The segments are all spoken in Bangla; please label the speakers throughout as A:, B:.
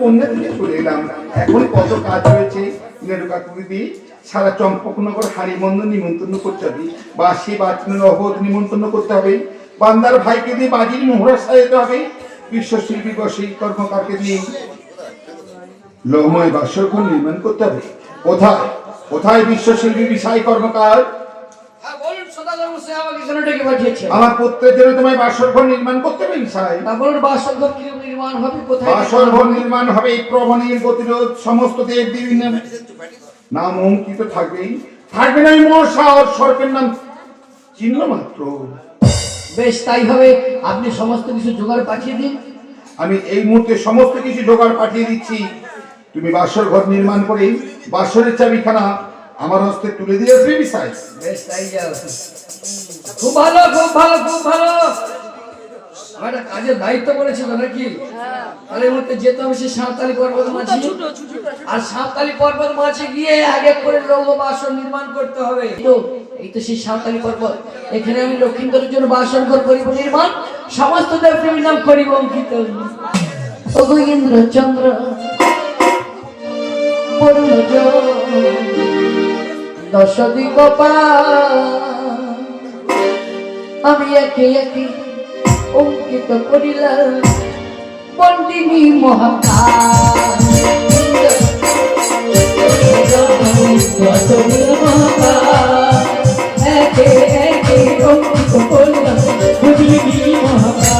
A: কন্যা থেকে চলে এলাম। এখন কত কাজ রয়েছে। নেড়ুকাকুদি সারা চম্পকনগর হারিমন্দ নিমন্ত্রণ করতে হবে, বাসি বাচনের অবধ নিমন্ত্রণ করতে হবে, বান্দার ভাইকে দিয়ে বাজির মোহরা সাজাতে হবে, বিশ্বশিল্পী বসী কর্মকারকে দিয়ে লোহময় বাসরঘর নির্মাণ করতে হবে। কোথায় কোথায় বিশ্বশিল্পী বিষয় কর্মকার? আমার পুত্রের জন্য তোমায় বাসরঘর নির্মাণ করতে হবে। বিষয় বাসরঘর নির্মাণ হবে প্রবণের গতিরোধ, সমস্ত দেব দেবীর নাম অঙ্কিত থাকবেই, থাকবে না মশা আর সর্পের নাম চিহ্ন মাত্র।
B: বেশ, তাই হবে। আপনি সমস্ত কিছু জোগাড় পাঠিয়ে দিন।
A: আমি এই মুহূর্তে সমস্ত কিছু জোগাড় পাঠিয়ে দিচ্ছি। তুমি বাসর ঘর নির্মাণ করে বাসরের চাবিখানা আমার হস্তে তুলে দিয়ে আসবে। বিষয়
B: বেশ, তাই যাও। খুব ভালো, খুব ভালো, খুব ভালো। আমার একটা কাজের দায়িত্ব পড়েছিল নাকি? তাহলে মধ্যে যেতে হবে সে সাঁওতালি পর্বত মাঝে, আর সাঁওতালি পর্বত মাঝে গিয়ে আগে করে লৌহ বাসন নির্মাণ করতে হবে। এই তো সেই সাঁওতালি পর্বত। এখানে আমি লক্ষ্মীন্দরের জন্য বাসন ঘর করিব নির্মাণ, সমস্ত দেবদেবীর নাম করিব অঙ্কিত। ওগো ইন্দ্র চন্দ্র বরুণ দশ দিক আমি একে একে অঙ্কিত করিলাম বন্দিনী মহাকাল। একে একে অঙ্কিত করলাম বন্দিনী মহাকাল।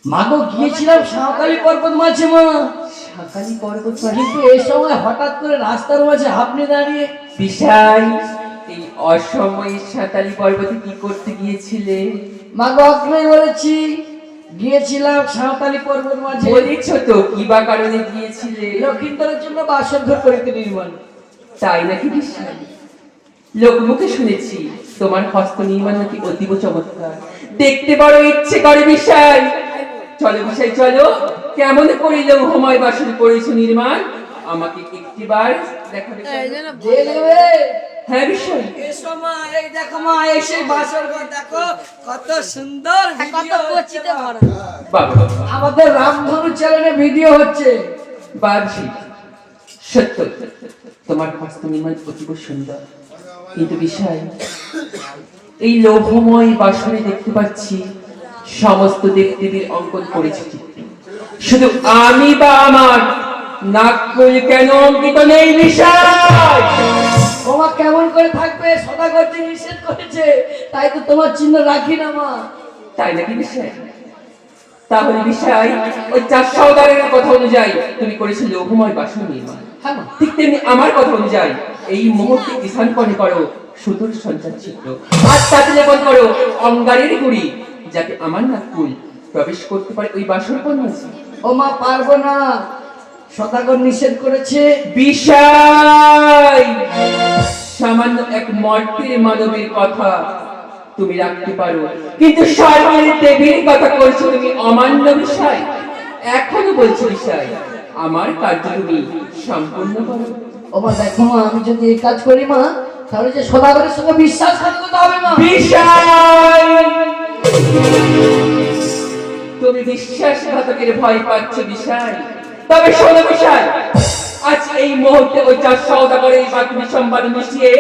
B: মাগো গিয়েছিলাম সাঁওতালি পর্বত মাঝে। মা সাঁওতালি পর্বত মাঝে, কিন্তু এই সময় হঠাৎ করে রাস্তার মাঝে আপনি দাঁড়িয়ে।
C: বিশাল, এই অসময়ে সাঁওতালি পর্বতে কি করতে গিয়েছিলে?
B: মাগো আপনাকে বলেছি, গিয়েছিলাম সাঁওতালি পর্বত মাঝে।
C: বলেছ তো, কি বা কারণে গিয়েছিলে?
B: লক্ষ্মীন্দরের জন্য বাসর ঘর করিতে নির্মাণ।
C: তাই নাকি বিশাল? লোকমুখে শুনেছি তোমার হস্ত নির্মাণ নাকি অতীব চমৎকার, দেখতে বড় ইচ্ছে করে। বিশাল চলো, বিশাল চলো, কেমন করিল লৌহময় বাসর করেছো নির্মাণ, আমাকে একটিবার দেখাবে। হ্যাঁ বিশাল,
B: এসো মা, এই দেখো মা, এই সেই বাসর ঘর দেখো, কত সুন্দর, কত কচিতে ভরা।
C: বাবা,
B: আমাদের রামধনু চ্যানেলে ভিডিও হচ্ছে।
C: বাবজি, সত্য তোমার হস্ত নির্মাণ অতীব সুন্দর, কিন্তু বিষয় এই লৌহময় বাসনে দেখতে পাচ্ছি সমস্ত দেবদেবীর অঙ্কন করেছে চিত্র, শুধু আমি বা আমার নাকফুল কেন অঙ্কিত নেই? বিষয়
B: ওমা কেমন করে থাকবে? সদাগর যে নিষেধ করেছে, তাই তো তোমার চিহ্ন রাখি না মা।
C: তাই নাকি বিষয়? তাহলে বিষয় ওই চার সওদারের কথা অনুযায়ী তুমি করেছো লৌহময় বাসন নির্মাণ, ঠিক তেমনি আমার কথা অনুযায়ী এই মুহূর্তে স্থান করে করো সুদূর সঞ্চার চিত্র, আর তাতে লেপন করো অঙ্গারের গুড়ি, যাতে আমার নাকফুল প্রবেশ করতে পারে ওই বাসর কন্যাছি।
B: ও মা পারবো না, সদাগর নিষেধ করেছে।
C: বিষয় সামান্য এক মর্তের মানবের কথা তুমি রাখতে পারো, কিন্তু সর্বের দেবীর কথা করছো তুমি অমান্য। বিষয় এখনো বলছো বিষয় আমার কার্য তুমি সম্পূর্ণ করো।
B: ও মা দেখো মা, আমি যদি এই কাজ করি মা, তাহলে যে সদাগরের সঙ্গে বিশ্বাসঘাতকতা হবে মা।
C: বিষয় তুমি বিশ্বাসঘাতকের ভয় পাচ্ছ বিষয়, তবে শোনো বিষয়, আজ এই মুহূর্তে ওই চার সওদাগরের এই বাতমি সংবাদ মিশিয়ে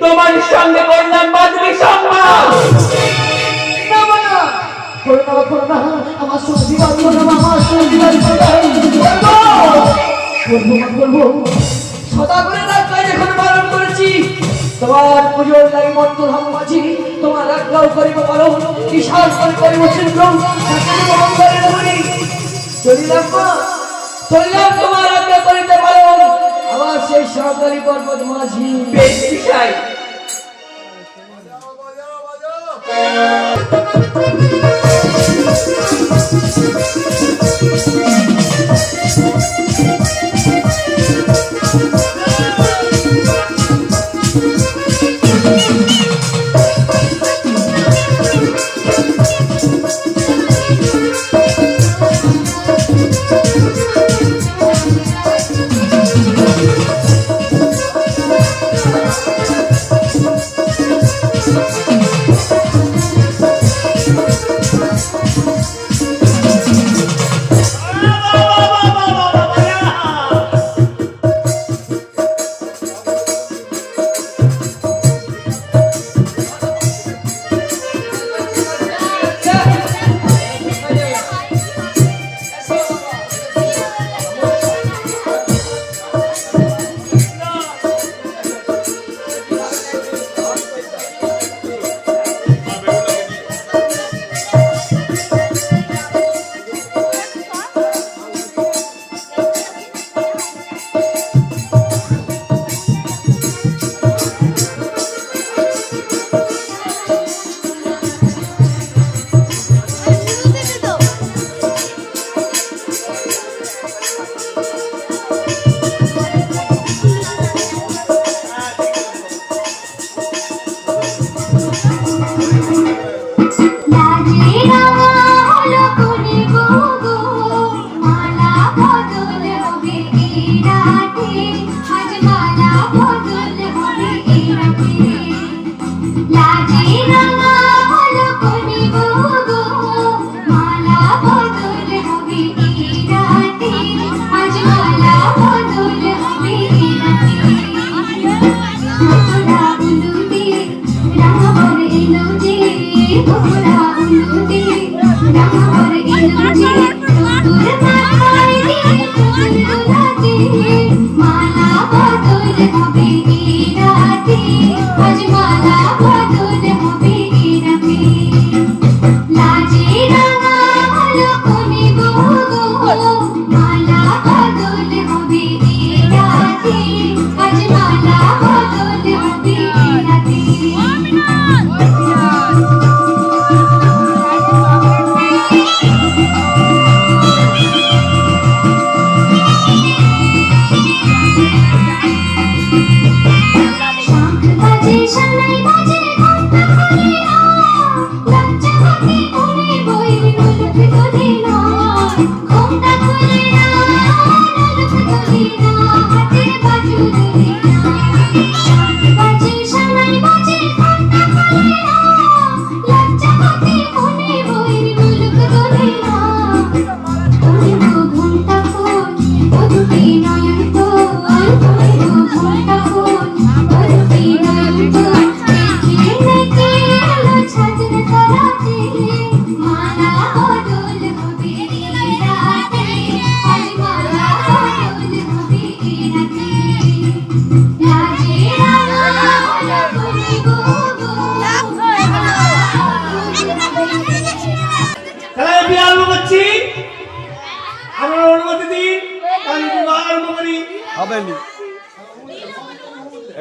C: তোমার সঙ্গে করলাম বাতমি সংবাদ।
B: আমার সবজি সদা করে রাখলাই এখন পালন করেছি তোমার পুজোর লাগে মন্ত্র ধর্ম মাঝি তোমার রাখলাও করিব পালন বিশাল করে করিব চিন্ত্র চলিলাম চলিলাম তোমার আজ্ঞা করিতে পালন আবার সেই সরকারি পর্বত মাঝি
C: বেশ বিষয়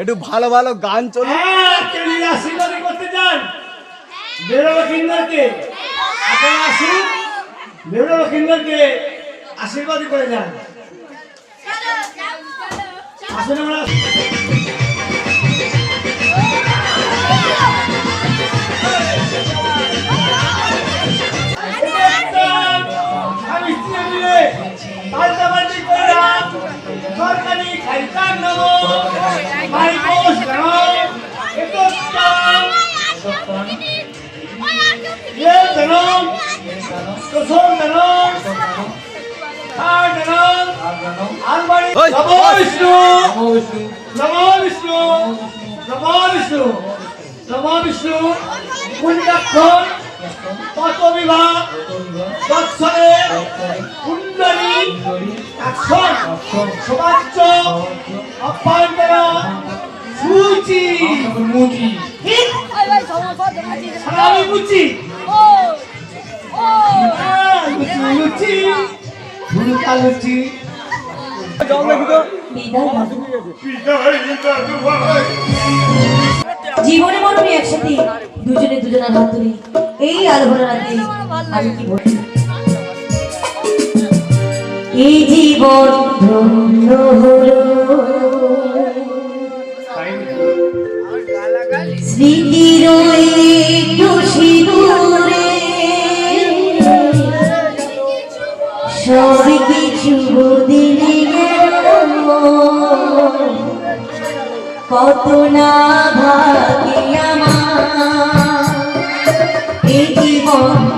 D: একটু ভালো ভালো গান চলুন।
E: আশীর্বাদ করতে চান বেরোলো কিন্নরকে আপনারা আসুন, বেরোলো কিন্নরকে আশীর্বাদ করে যান। আসুন আমরা পাল্টাপাল্টি করলাম সরকারি খাইতাম নেব মাইকোস গান একদম ये जनम तो सोम जनम 8 जनम आलबाड़ी নমো বিষ্ণু নমো বিষ্ণু নমো বিষ্ণু নমো বিষ্ণু কুণ্ডাক্ষর পতবিভাগ দর্শনে কুণ্ডলী অ্যাকশন সমাজ অভ্যন্তর সূচি মুচি সারামি মুচি লুচি ভুলকা লুচি
F: জীবনে মরণে একসাথে দুজনে দুজনের হাত ধরে এই আলোভরা রাতে আমি কি বলি এই জীবন ধন্য হলো স্মৃতির একটু সিঁদুরে সব কিছু বদলে গেল কত না ভাগ্যে আমার এই জীবন